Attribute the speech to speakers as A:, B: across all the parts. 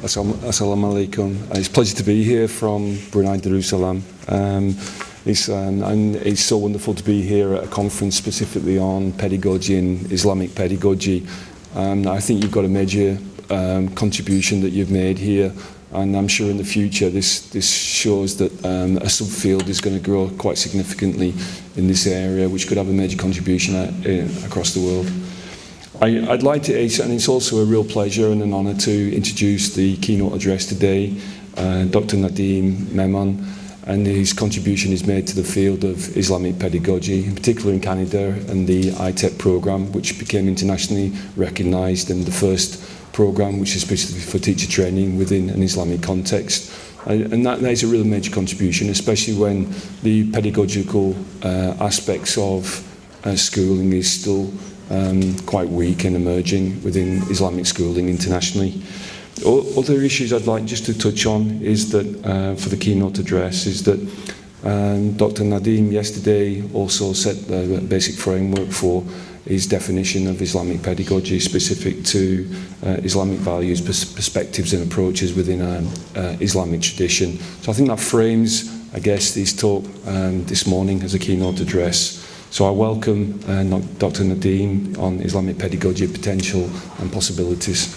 A: Assalamu alaikum. It's a pleasure to be here from Brunei Darussalam. And it's so wonderful to be here at a conference specifically on pedagogy and Islamic pedagogy. I think you've got a major contribution that you've made here, and I'm sure in the future this shows that a subfield is going to grow quite significantly in this area, which could have a major contribution across the world. I'd like to, and it's also a real pleasure and an honour to introduce the keynote address today, Dr. Nadim Memon, and his contribution is made to the field of Islamic pedagogy, in particular in Canada, and the ITEP programme, which became internationally recognised, and the first programme which is specifically for teacher training within an Islamic context. And that is a really major contribution, especially when the pedagogical aspects of schooling is still quite weak and emerging within Islamic schooling internationally. Other issues I'd like just to touch on is that for the keynote address is that Dr. Nadim yesterday also set the basic framework for his definition of Islamic pedagogy specific to Islamic values, perspectives and approaches within Islamic tradition. So I think that frames, I guess, his talk this morning as a keynote address. So I welcome Dr. Nadim on Islamic pedagogy, potential and possibilities.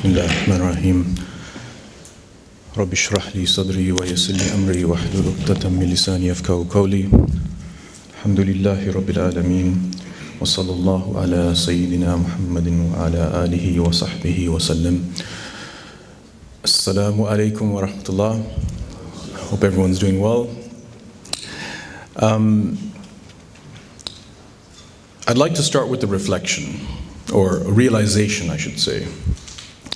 B: Bismillahirrahmanirrahim. Rabbi shrah li sadri wa yassir li amri wa hlul 'uqdatan min lisani yafqahu qawli. Alhamdulillahi Rabbil Alameen, wa sallallahu ala Sayyidina Muhammadin wa ala alihi wa sahbihi wa sallam. Assalamu alaikum wa rahmatullah. Hope everyone's doing well. I'd like to start with the reflection, or a realization, I should say.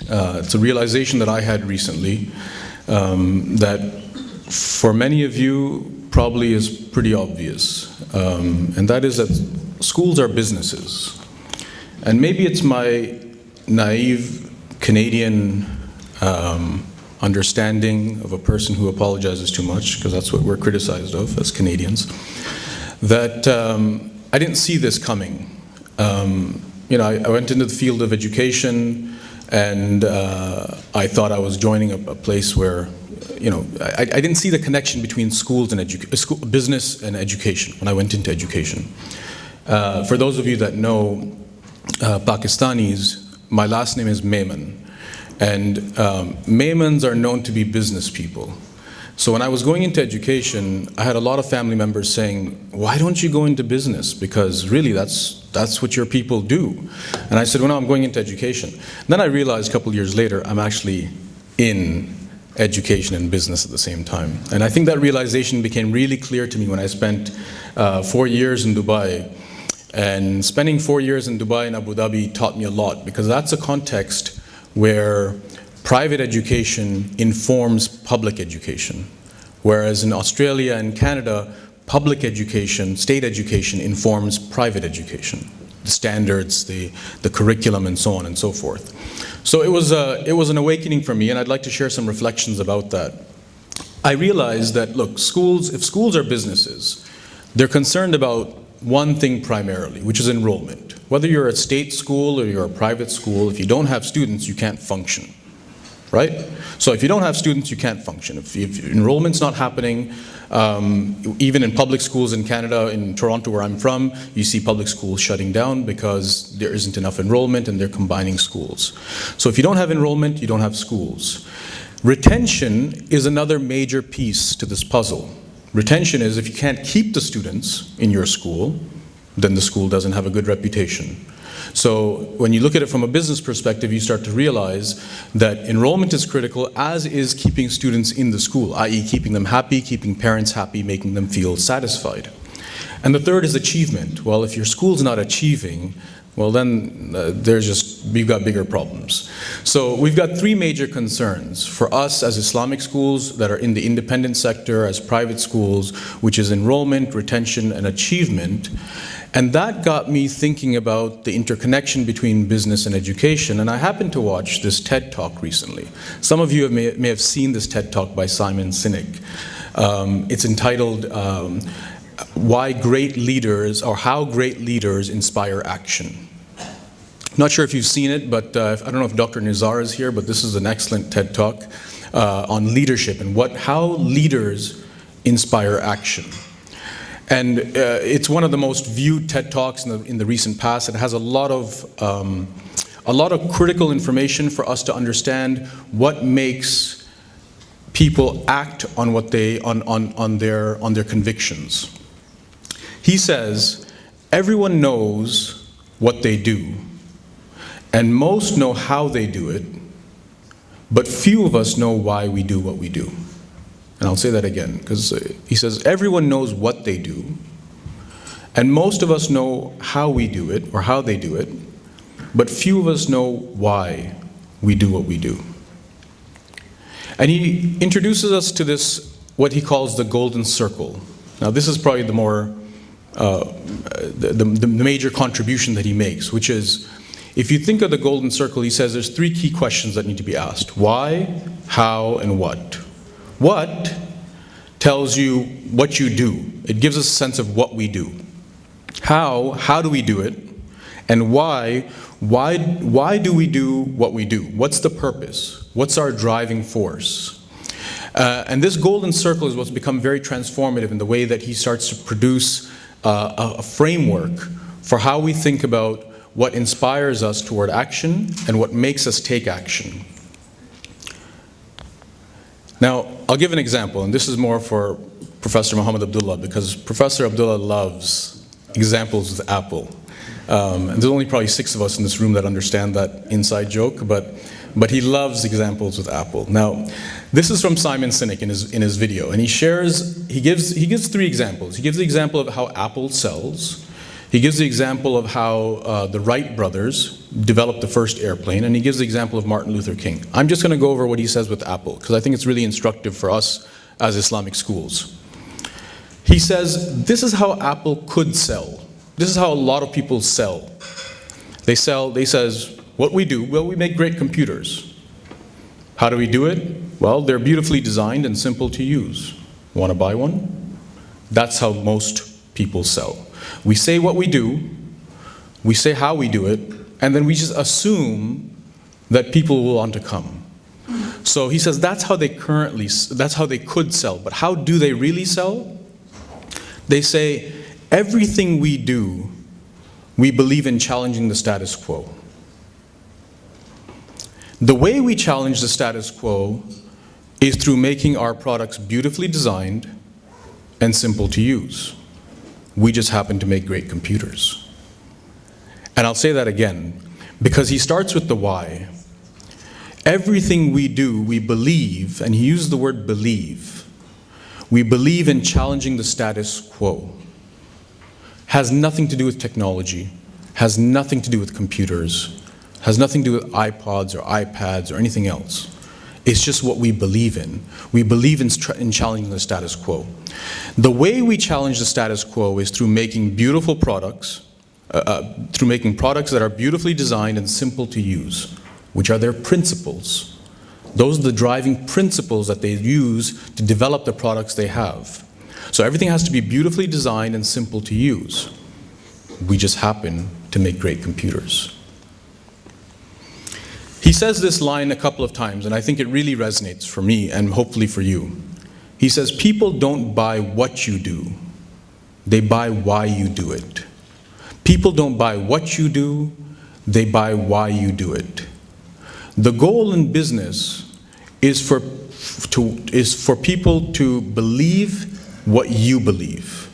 B: It's a realization that I had recently that for many of you probably is pretty obvious, and that is that schools are businesses. And maybe it's my naive Canadian understanding of a person who apologizes too much, because that's what we're criticized of as Canadians, that I didn't see this coming. I went into the field of education, and I thought I was joining a place where, I didn't see the connection between schools and business and education when I went into education. For those of you that know Pakistanis, my last name is Memon, and Memons are known to be business people. So when I was going into education, I had a lot of family members saying, why don't you go into business? Because really that's what your people do. And I said, well, no, I'm going into education. And then I realized a couple years later, I'm actually in education and business at the same time. And I think that realization became really clear to me when I spent 4 years in Dubai. And spending 4 years in Dubai and Abu Dhabi taught me a lot, because that's a context where private education informs public education. Whereas in Australia and Canada, public education, state education, informs private education, the standards, the curriculum, and so on and so forth. So it was an awakening for me, and I'd like to share some reflections about that. I realized that, look, if schools are businesses, they're concerned about one thing primarily, which is enrollment. Whether you're a state school or you're a private school, if you don't have students, you can't function. Right? So if you don't have students, you can't function. If enrollment's not happening, even in public schools in Canada, in Toronto where I'm from, you see public schools shutting down because there isn't enough enrollment and they're combining schools. So if you don't have enrollment, you don't have schools. Retention is another major piece to this puzzle. Retention is if you can't keep the students in your school, then the school doesn't have a good reputation. So when you look at it from a business perspective, you start to realize that enrollment is critical, as is keeping students in the school, i.e. keeping them happy, keeping parents happy, making them feel satisfied. And the third is achievement. Well, if your school's not achieving, well then we've got bigger problems. So we've got three major concerns for us as Islamic schools that are in the independent sector, as private schools, which is enrollment, retention, and achievement. And that got me thinking about the interconnection between business and education. And I happened to watch this TED Talk recently. Some of you may have seen this TED Talk by Simon Sinek. It's entitled Why Great Leaders, or How Great Leaders Inspire Action. Not sure if you've seen it, but I don't know if Dr. Nizar is here, but this is an excellent TED Talk on leadership and how leaders inspire action. And it's one of the most viewed TED Talks in the recent past. It has a lot of critical information for us to understand what makes people act on what they on their convictions. He says, everyone knows what they do, and most know how they do it, but few of us know why we do what we do. And I'll say that again, because he says, everyone knows what they do, and most of us know how we do it, or how they do it, but few of us know why we do what we do. And he introduces us to this, what he calls the golden circle. Now this is probably the more, the major contribution that he makes, which is, if you think of the golden circle, he says there's 3 key questions that need to be asked. Why, how, and what? What tells you what you do. It gives us a sense of what we do. How do we do it? And why do we do what we do? What's the purpose? What's our driving force? And this golden circle is what's become very transformative in the way that he starts to produce a framework for how we think about what inspires us toward action and what makes us take action. Now, I'll give an example, and this is more for Professor Muhammad Abdullah, because Professor Abdullah loves examples with Apple. And there's only probably 6 of us in this room that understand that inside joke, but he loves examples with Apple. Now, this is from Simon Sinek in his video, and he gives 3 examples. He gives the example of how Apple sells. He gives the example of how the Wright brothers developed the first airplane, and he gives the example of Martin Luther King. I'm just going to go over what he says with Apple, because I think it's really instructive for us as Islamic schools. He says, this is how Apple could sell. This is how a lot of people sell. He says, what we do, well, we make great computers. How do we do it? Well, they're beautifully designed and simple to use. Want to buy one? That's how most people sell. We say what we do, we say how we do it, and then we just assume that people will want to come. So he says that's how they could sell, but how do they really sell? They say, everything we do, we believe in challenging the status quo. The way we challenge the status quo is through making our products beautifully designed and simple to use. We just happen to make great computers. And I'll say that again, because he starts with the why. Everything we do, we believe, and he used the word believe. We believe in challenging the status quo. Has nothing to do with technology, has nothing to do with computers, has nothing to do with iPods or iPads or anything else. It's just what we believe in. We believe in challenging the status quo. The way we challenge the status quo is through making beautiful products, through making products that are beautifully designed and simple to use, which are their principles. Those are the driving principles that they use to develop the products they have. So everything has to be beautifully designed and simple to use. We just happen to make great computers. He says this line a couple of times, and I think it really resonates for me and hopefully for you. He says, people don't buy what you do, they buy why you do it. People don't buy what you do, they buy why you do it. The goal in business is for people to believe what you believe.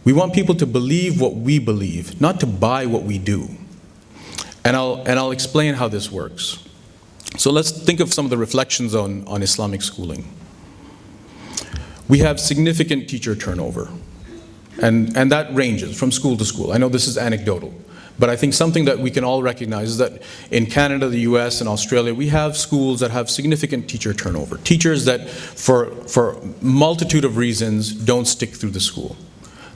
B: We want people to believe what we believe, not to buy what we do. And I'll explain how this works. So let's think of some of the reflections on Islamic schooling. We have significant teacher turnover, and that ranges from school to school. I know this is anecdotal, but I think something that we can all recognize is that in Canada, the US, and Australia, we have schools that have significant teacher turnover. Teachers that, for multitude of reasons, don't stick through the school.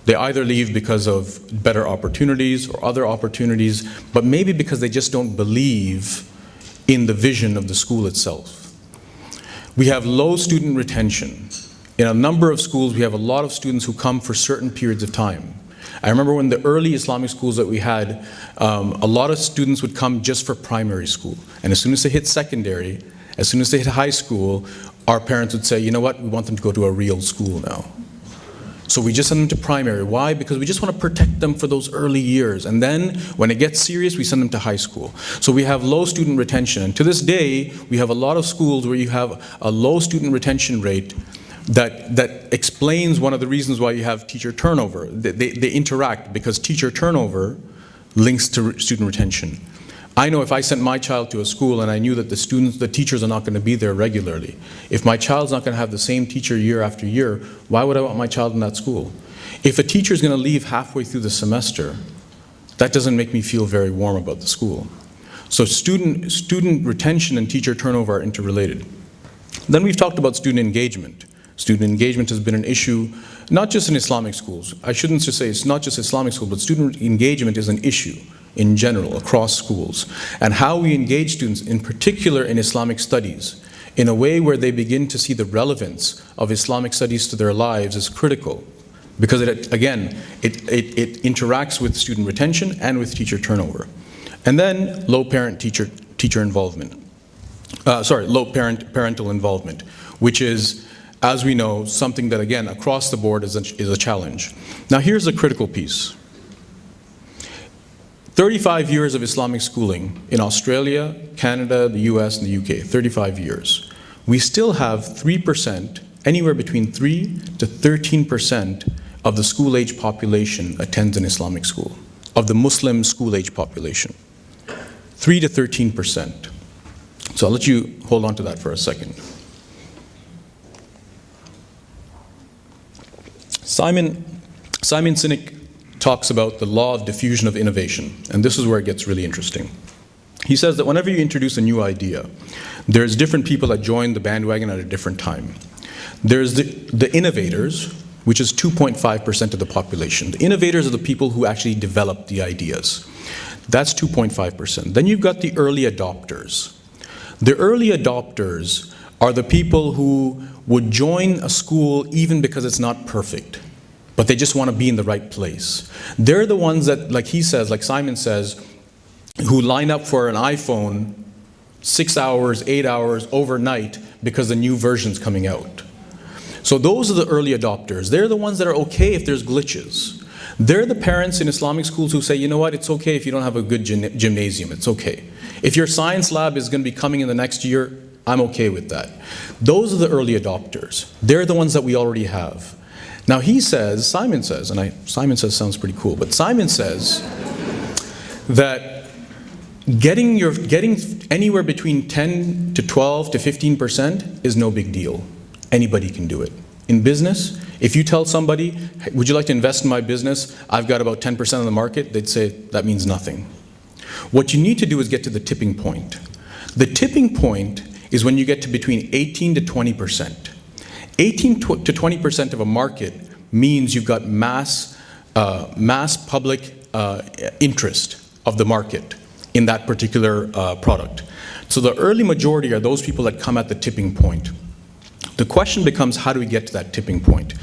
B: They either leave because of better opportunities or other opportunities, but maybe because they just don't believe in the vision of the school itself. We have low student retention. In a number of schools, we have a lot of students who come for certain periods of time. I remember when the early Islamic schools that we had, a lot of students would come just for primary school. And as soon as they hit secondary, as soon as they hit high school, our parents would say, you know what, we want them to go to a real school now. So we just send them to primary. Why? Because we just want to protect them for those early years. And then when it gets serious, we send them to high school. So we have low student retention. And to this day, we have a lot of schools where you have a low student retention rate that explains one of the reasons why you have teacher turnover. They interact because teacher turnover links to student retention. I know if I sent my child to a school and I knew that the teachers are not going to be there regularly, if my child's not going to have the same teacher year after year, why would I want my child in that school? If a teacher is going to leave halfway through the semester, that doesn't make me feel very warm about the school. So student retention and teacher turnover are interrelated. Then we've talked about student engagement. Student engagement has been an issue, not just in Islamic schools. I shouldn't just say it's not just Islamic schools, but student engagement is an issue in general across schools. And how we engage students, in particular in Islamic studies, in a way where they begin to see the relevance of Islamic studies to their lives is critical. Because it interacts with student retention and with teacher turnover. And then low parent-teacher involvement. Low parental involvement, which is, as we know, something that, again, across the board is a challenge. Now here's the critical piece. 35 years of Islamic schooling in Australia, Canada, the US, and the UK, 35 years. We still have 3%, anywhere between 3 to 13% of the school-age population attends an Islamic school, of the Muslim school-age population. 3 to 13%. So I'll let you hold on to that for a second. Simon Sinek talks about the law of diffusion of innovation, and this is where it gets really interesting. He says that whenever you introduce a new idea, there's different people that join the bandwagon at a different time. There's the innovators, which is 2.5% of the population. The innovators are the people who actually develop the ideas. That's 2.5%. Then you've got the early adopters. The early adopters are the people who would join a school even because it's not perfect, but they just want to be in the right place. They're the ones that, like he says, like Simon says, who line up for an iPhone 6 hours, 8 hours, overnight because the new version's coming out. So those are the early adopters. They're the ones that are okay if there's glitches. They're the parents in Islamic schools who say, you know what, it's okay if you don't have a good gymnasium, it's okay. If your science lab is going to be coming in the next year, I'm okay with that. Those are the early adopters. They're the ones that we already have. Now Simon says, Simon says sounds pretty cool, but Simon says that getting anywhere between 10 to 12 to 15% is no big deal. Anybody can do it. In business, if you tell somebody, hey, would you like to invest in my business? I've got about 10% of the market. They'd say, that means nothing. What you need to do is get to the tipping point. The tipping point is when you get to between 18 to 20%. 18 to 20% of a market means you've got mass public interest of the market in that particular product. So the early majority are those people that come at the tipping point. The question becomes, how do we get to that tipping point?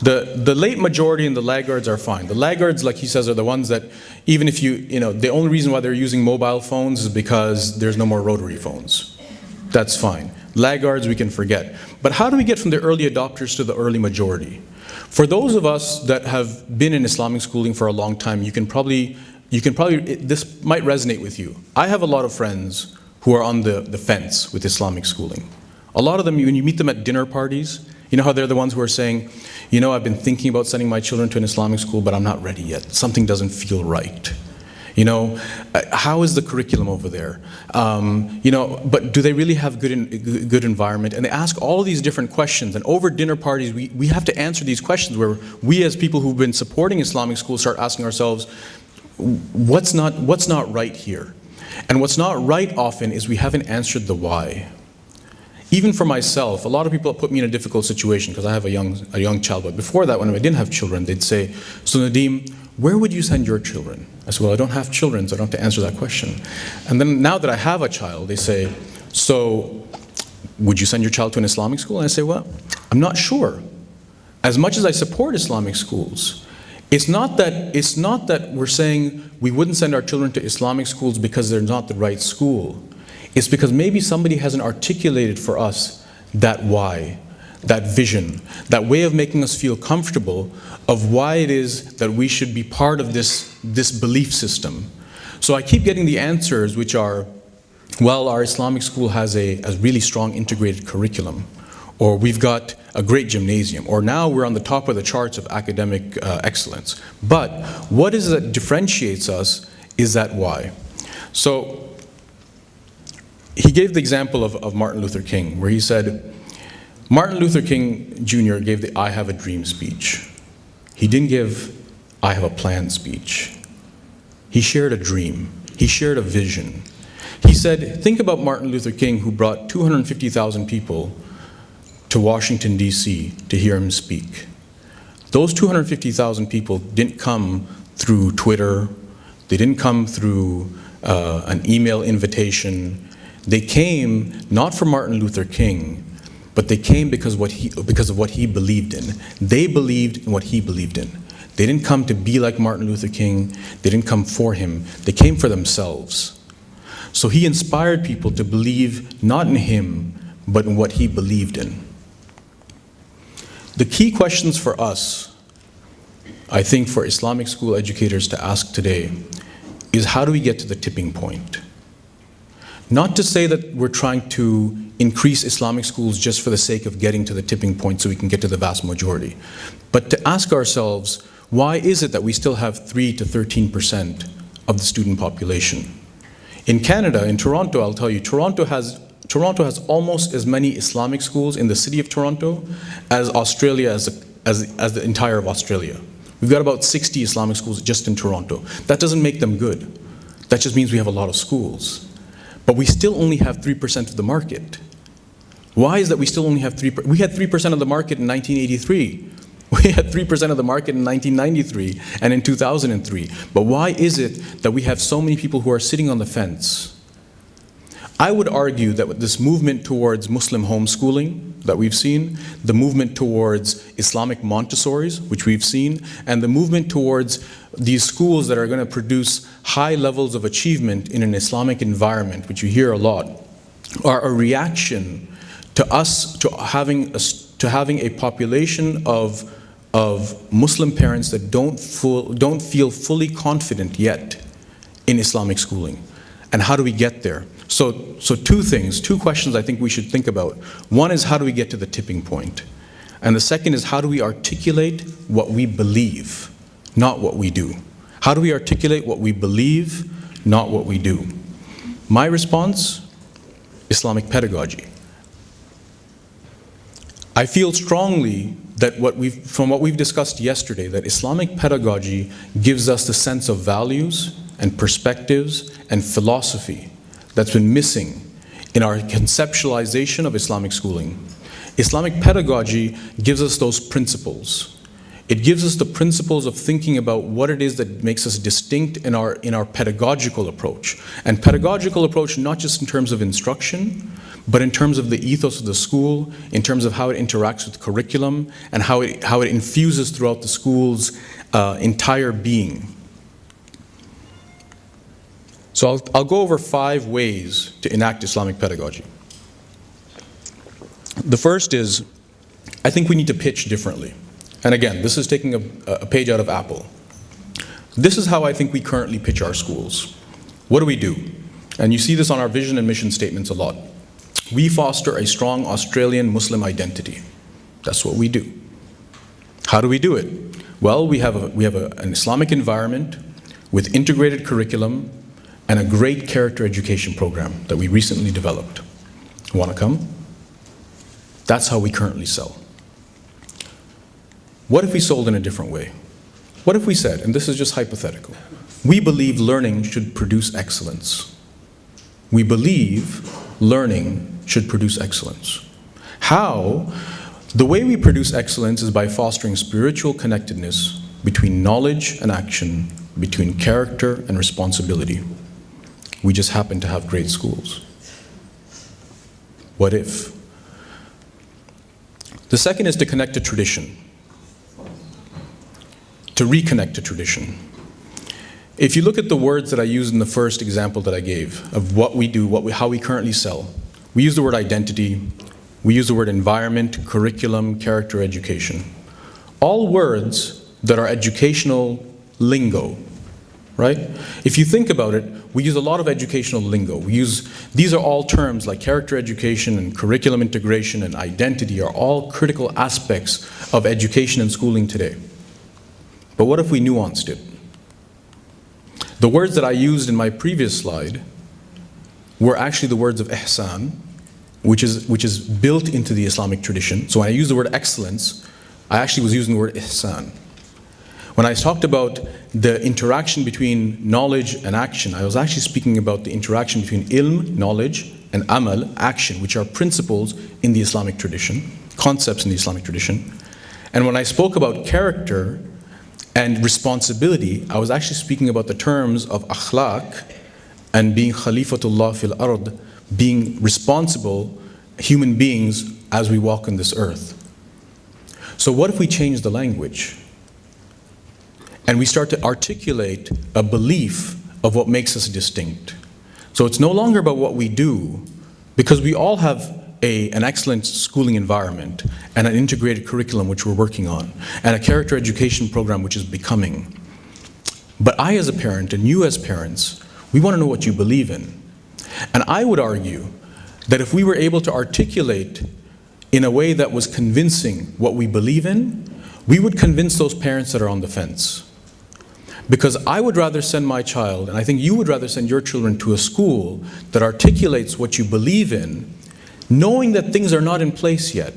B: The late majority and the laggards are fine. The laggards, like he says, are the ones that even if the only reason why they're using mobile phones is because there's no more rotary phones. That's fine. Laggards we can forget. But how do we get from the early adopters to the early majority? For those of us that have been in Islamic schooling for a long time, this might resonate with you. I have a lot of friends who are on the fence with Islamic schooling. A lot of them, when you meet them at dinner parties, you know how they're the ones who are saying, I've been thinking about sending my children to an Islamic school, but I'm not ready yet. Something doesn't feel right. How is the curriculum over there? But do they really have good environment? And they ask all of these different questions. And over dinner parties, we have to answer these questions where we as people who've been supporting Islamic schools start asking ourselves, what's not right here? And what's not right often is we haven't answered the why. Even for myself, a lot of people put me in a difficult situation because I have a young child. But before that, when I didn't have children, they'd say, so Nadeem, where would you send your children? I said, well, I don't have children, so I don't have to answer that question. And then now that I have a child, they say, so would you send your child to an Islamic school? And I say, well, I'm not sure. As much as I support Islamic schools, it's not that we're saying we wouldn't send our children to Islamic schools because they're not the right school. It's because maybe somebody hasn't articulated for us that why, that vision, that way of making us feel comfortable of why it is that we should be part of this belief system. So I keep getting the answers which are, well, our Islamic school has a really strong integrated curriculum, or we've got a great gymnasium, or now we're on the top of the charts of academic excellence. But what is it that differentiates us is that why. So he gave the example of Martin Luther King, where he said, Martin Luther King Jr. gave the I have a dream speech. He didn't give I have a plan speech. He shared a dream. He shared a vision. He said, think about Martin Luther King, who brought 250,000 people to Washington, D.C. to hear him speak. Those 250,000 people didn't come through Twitter. They didn't come through an email invitation. They came not for Martin Luther King, but they came because of what he believed in. They believed in what he believed in. They didn't come to be like Martin Luther King. They didn't come for him. They came for themselves. So he inspired people to believe not in him, but in what he believed in. The key questions for us, I think for Islamic school educators to ask today, is how do we get to the tipping point? Not to say that we're trying to increase Islamic schools just for the sake of getting to the tipping point so we can get to the vast majority, but to ask ourselves, why is it that we still have 3 to 13% of the student population? In Canada, in Toronto, I'll tell you, Toronto has almost as many Islamic schools in the city of Toronto as Australia, as the entire of Australia. We've got about 60 Islamic schools just in Toronto. That doesn't make them good. That just means we have a lot of schools. But we still only have 3% of the market. Why is that we still only have 3%? We had 3% of the market in 1983. We had 3% of the market in 1993 and in 2003. But why is it that we have so many people who are sitting on the fence? I would argue that with this movement towards Muslim homeschooling that we've seen, the movement towards Islamic Montessoris, which we've seen, and the movement towards these schools that are going to produce high levels of achievement in an Islamic environment, which you hear a lot, are a reaction to us to having a population of Muslim parents that don't feel fully confident yet in Islamic schooling. And how do we get there? So two questions I think we should think about. One is, how do we get to the tipping point? And the second is, how do we articulate what we believe, not what we do? How do we articulate what we believe, not what we do? My response, Islamic pedagogy. I feel strongly that from what we've discussed yesterday, that Islamic pedagogy gives us the sense of values and perspectives and philosophy that's been missing in our conceptualization of Islamic schooling. Islamic pedagogy gives us those principles. It gives us the principles of thinking about what it is that makes us distinct in our pedagogical approach. And pedagogical approach not just in terms of instruction, but in terms of the ethos of the school, in terms of how it interacts with curriculum, and how it infuses throughout the school's entire being. So I'll go over 5 ways to enact Islamic pedagogy. The first is, I think we need to pitch differently. And again, this is taking a page out of Apple. This is how I think we currently pitch our schools. What do? And you see this on our vision and mission statements a lot. We foster a strong Australian Muslim identity. That's what we do. How do we do it? Well, we have an Islamic environment with integrated curriculum and a great character education program that we recently developed. Want to come? That's how we currently sell. What if we sold in a different way? What if we said, and this is just hypothetical, we believe learning should produce excellence. We believe learning should produce excellence. How? The way we produce excellence is by fostering spiritual connectedness between knowledge and action, between character and responsibility. We just happen to have great schools. What if? The second is to connect to tradition, to reconnect to tradition. If you look at the words that I used in the first example that I gave of what we do, how we currently sell, we use the word identity, we use the word environment, curriculum, character, education. All words that are educational lingo, right? If you think about it, we use a lot of educational lingo. These are all terms like character education and curriculum integration and identity are all critical aspects of education and schooling today. But what if we nuanced it? The words that I used in my previous slide were actually the words of ihsan, which is built into the Islamic tradition. So when I used the word excellence, I actually was using the word ihsan. When I talked about the interaction between knowledge and action, I was actually speaking about the interaction between ilm, knowledge, and amal, action, which are principles in the Islamic tradition, concepts in the Islamic tradition. And when I spoke about character and responsibility, I was actually speaking about the terms of akhlaq and being khalifatullah fil ard, being responsible human beings as we walk on this earth. So what if we change the language? And we start to articulate a belief of what makes us distinct. So it's no longer about what we do, because we all have an excellent schooling environment and an integrated curriculum which we're working on, and a character education program which is becoming. But I as a parent, and you as parents, we want to know what you believe in. And I would argue that if we were able to articulate in a way that was convincing what we believe in, we would convince those parents that are on the fence. Because I would rather send my child, and I think you would rather send your children to a school that articulates what you believe in, knowing that things are not in place yet,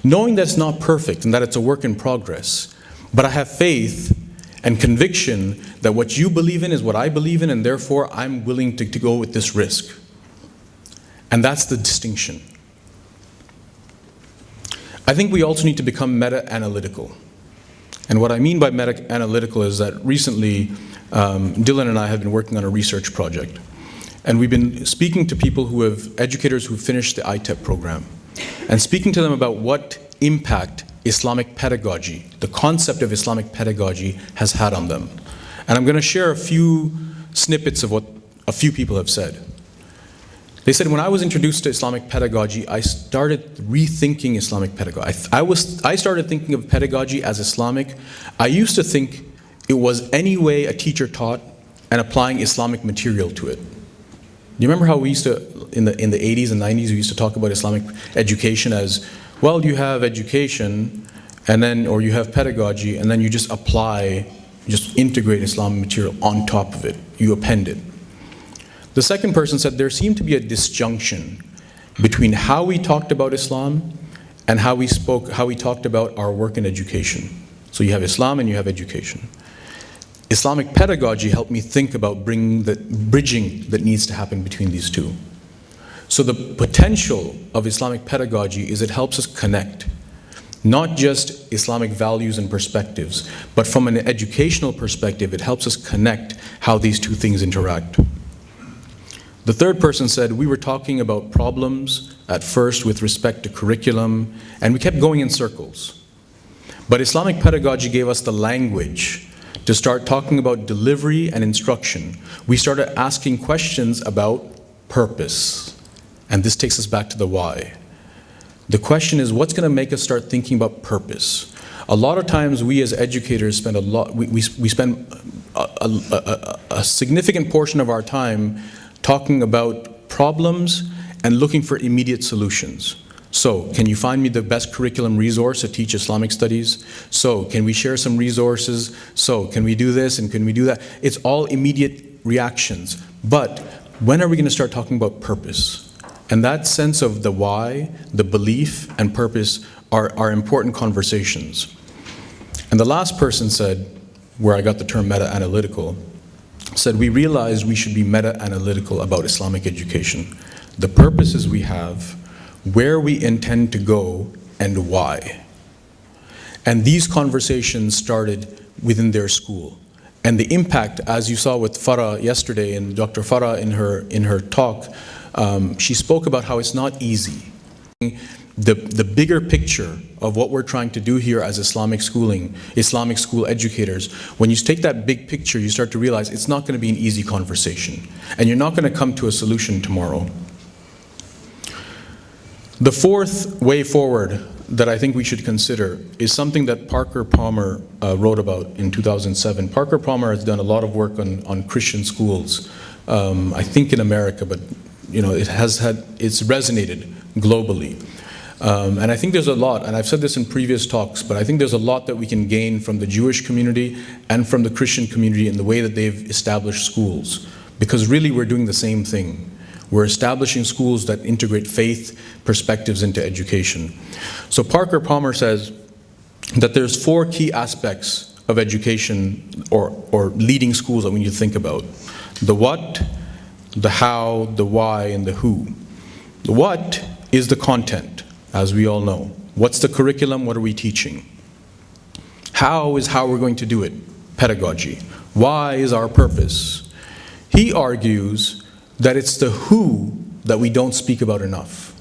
B: knowing that it's not perfect and that it's a work in progress. But I have faith and conviction that what you believe in is what I believe in, and therefore I'm willing to go with this risk. And that's the distinction. I think we also need to become meta-analytical. And what I mean by meta-analytical is that recently, Dylan and I have been working on a research project. And we've been speaking to educators who finished the ITEP program, and speaking to them about what impact Islamic pedagogy, the concept of Islamic pedagogy, has had on them. And I'm going to share a few snippets of what a few people have said. They said, when I was introduced to Islamic pedagogy, I started rethinking Islamic pedagogy. I started thinking of pedagogy as Islamic. I used to think it was any way a teacher taught and applying Islamic material to it. Do you remember how we used to, in the 80s and 90s, we used to talk about Islamic education as, well, you have education, and then, or you have pedagogy, and then you just apply, just integrate Islamic material on top of it. You append it. The second person said there seemed to be a disjunction between how we talked about Islam and how we talked about our work in education. So you have Islam and you have education. Islamic pedagogy helped me think about bringing the bridging that needs to happen between these two. So the potential of Islamic pedagogy is it helps us connect, not just Islamic values and perspectives, but from an educational perspective, it helps us connect how these two things interact. The third person said, we were talking about problems at first with respect to curriculum, and we kept going in circles. But Islamic pedagogy gave us the language to start talking about delivery and instruction. We started asking questions about purpose. And this takes us back to the why. The question is, what's going to make us start thinking about purpose? A lot of times we as educators spend we spend a significant portion of our time talking about problems and looking for immediate solutions. So, can you find me the best curriculum resource to teach Islamic studies? So, can we share some resources? So, can we do this and can we do that? It's all immediate reactions. But when are we going to start talking about purpose? And that sense of the why, the belief, and purpose are important conversations. And the last person said, where I got the term meta-analytical, said we realized we should be meta-analytical about Islamic education. the purposes we have, where we intend to go, and why. And these conversations started within their school. And the impact, as you saw with Farah yesterday, and Dr. Farah in her talk, she spoke about how it's not easy. The bigger picture of what we're trying to do here as Islamic school educators, when you take that big picture, you start to realize it's not going to be an easy conversation. And you're not going to come to a solution tomorrow. The fourth way forward that I think we should consider is something that Parker Palmer wrote about in 2007. Parker Palmer has done a lot of work on Christian schools, I think in America, but it's resonated globally. And I think there's a lot, and I've said this in previous talks, but I think there's a lot that we can gain from the Jewish community and from the Christian community in the way that they've established schools. Because really we're doing the same thing. We're establishing schools that integrate faith perspectives into education. So Parker Palmer says that there's 4 key aspects of education or leading schools that we need to think about. The what, the how, the why, and the who. The what is the content, as we all know. What's the curriculum? What are we teaching? How is how we're going to do it? Pedagogy. Why is our purpose? He argues that it's the who that we don't speak about enough.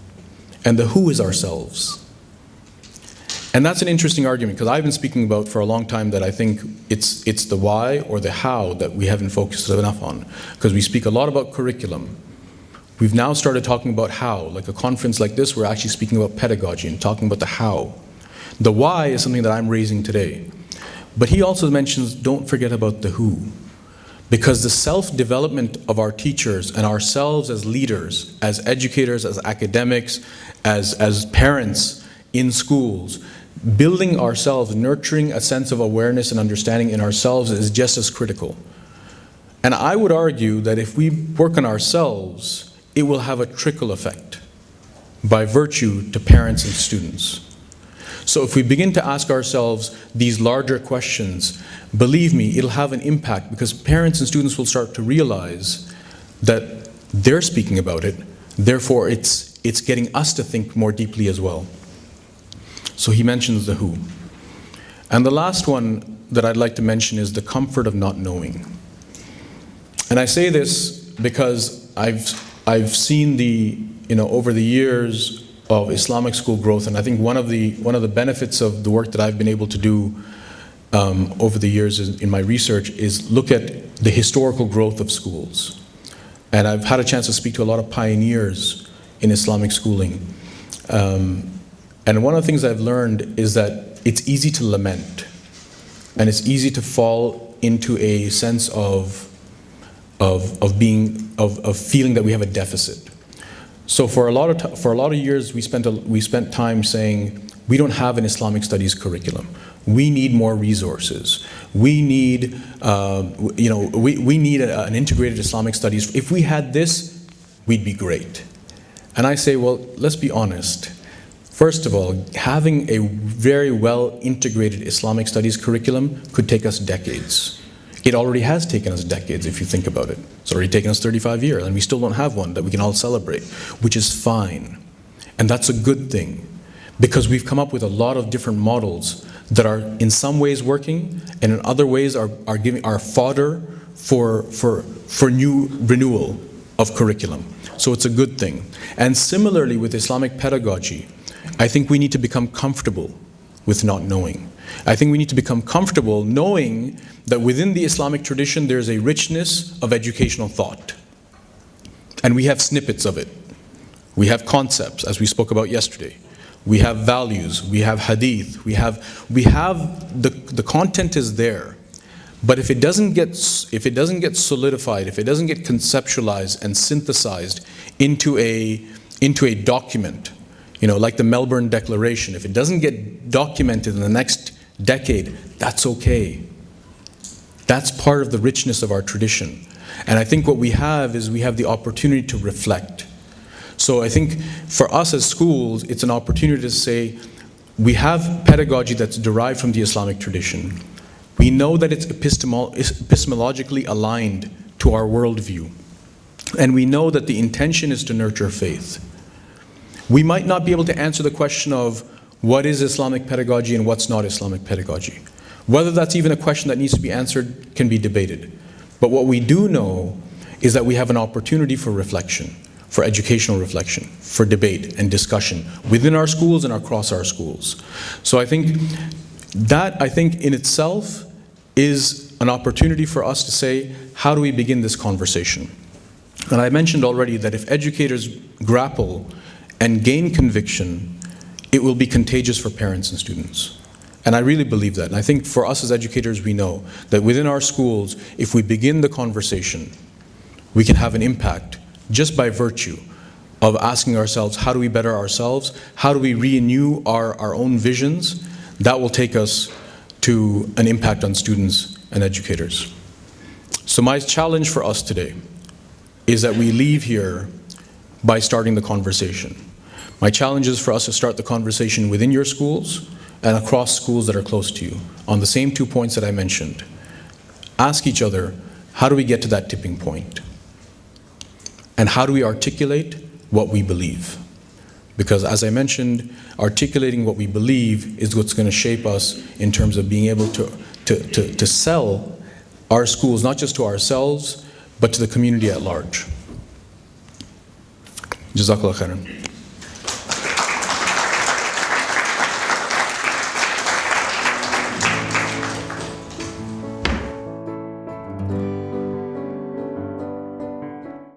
B: And the who is ourselves. And that's an interesting argument, because I've been speaking about for a long time that I think it's the why or the how that we haven't focused enough on. Because we speak a lot about curriculum. We've now started talking about how. Like a conference like this, we're actually speaking about pedagogy and talking about the how. The why is something that I'm raising today. But he also mentions, don't forget about the who. Because the self-development of our teachers and ourselves as leaders, as educators, as academics, as parents in schools, building ourselves, nurturing a sense of awareness and understanding in ourselves is just as critical. And I would argue that if we work on ourselves, it will have a trickle effect by virtue to parents and students. So if we begin to ask ourselves these larger questions, believe me, it'll have an impact, because parents and students will start to realize that they're speaking about it, therefore it's getting us to think more deeply as well. So he mentions the who. And the last one that I'd like to mention is the comfort of not knowing. And I say this because I've seen over the years of Islamic school growth, and I think one of the benefits of the work that I've been able to do over the years in my research is look at the historical growth of schools. And I've had a chance to speak to a lot of pioneers in Islamic schooling. And one of the things I've learned is that it's easy to lament, and it's easy to fall into a sense of feeling that we have a deficit. So for a lot of years, we spent time saying we don't have an Islamic studies curriculum. We need more resources. We need, we need an integrated Islamic studies. If we had this, we'd be great. And I say, well, let's be honest. First of all, having a very well integrated Islamic studies curriculum could take us decades. It already has taken us decades if you think about it. It's already taken us 35 years, and we still don't have one that we can all celebrate, which is fine. And that's a good thing, because we've come up with a lot of different models that are in some ways working, and in other ways are fodder for new renewal of curriculum. So it's a good thing. And similarly with Islamic pedagogy, I think we need to become comfortable with not knowing. I think we need to become comfortable knowing that within the Islamic tradition there's a richness of educational thought. And we have snippets of it. We have concepts, as we spoke about yesterday. We have values, we have hadith, we have the content is there. But if it doesn't get solidified, if it doesn't get conceptualized and synthesized into a document, like the Melbourne Declaration, if it doesn't get documented in the next decade, that's okay. That's part of the richness of our tradition. And I think what we have is we have the opportunity to reflect. So I think for us as schools, it's an opportunity to say, we have pedagogy that's derived from the Islamic tradition. We know that it's epistemologically aligned to our worldview. and we know that the intention is to nurture faith. We might not be able to answer the question of what is Islamic pedagogy and what's not Islamic pedagogy. Whether that's even a question that needs to be answered can be debated. But what we do know is that we have an opportunity for reflection, for educational reflection, for debate and discussion within our schools and across our schools. So I think that, in itself is an opportunity for us to say, how do we begin this conversation? And I mentioned already that if educators grapple and gain conviction, it will be contagious for parents and students. And I really believe that. And I think for us as educators, we know that within our schools, if we begin the conversation, we can have an impact just by virtue of asking ourselves, how do we better ourselves? How do we renew our own visions? That will take us to an impact on students and educators. So my challenge for us today is that we leave here by starting the conversation. My challenge is for us to start the conversation within your schools and across schools that are close to you on the same 2 points that I mentioned. Ask each other, how do we get to that tipping point? And how do we articulate what we believe? Because as I mentioned, articulating what we believe is what's going to shape us in terms of being able to sell our schools, not just to ourselves, but to the community at large. Jazakallah khairan.